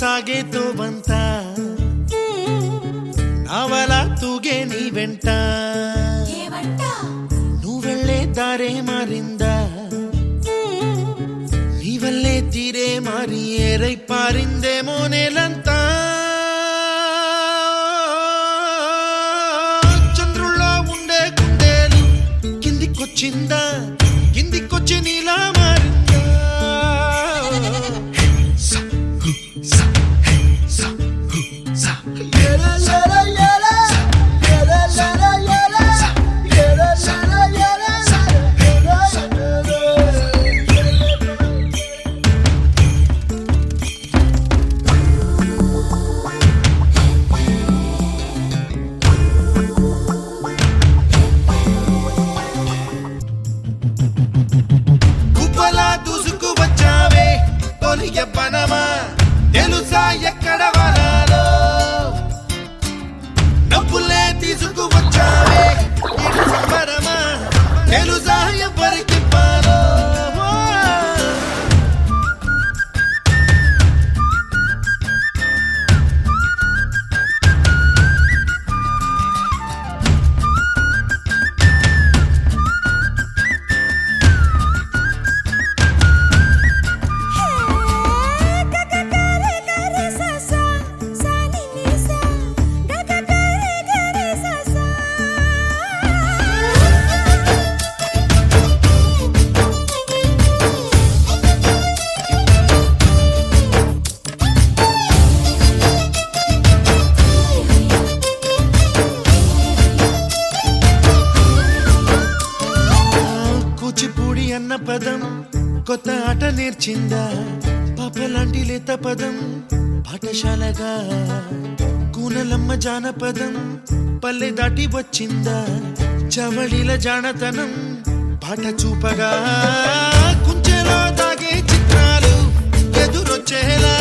ಸಾಗೇತೋ ಬಂತ ನಾವಲ ತೂಗೆ ನೀ వెంట నువ్వెళ్ళే దారే మారిందా నీవల్లే తీరే మారి ఏరై పారిందేమో నేలంతా చంద్రుల్లో ఉండే గుండెలు కిందికొచ్చిందా కిందికొచ్చి నీలా మారిందా పనమా తెలుసా ఎక్కడ వనాలో డబ్బులే తీసుకువచ్చావే సంబరమా తెలుసా ఎవరికి పాలో అన్న పదం కొత్త ఆట నేర్చిందా పాపలాంటి లేత పదం పాఠశాలగా కూనలమ్మ జానపదం పల్లె దాటి వచ్చిందా చవళిల జానతనం పాట చూపగా కుంచెలో దాగే చిత్రాలు ఎదురొచ్చేలా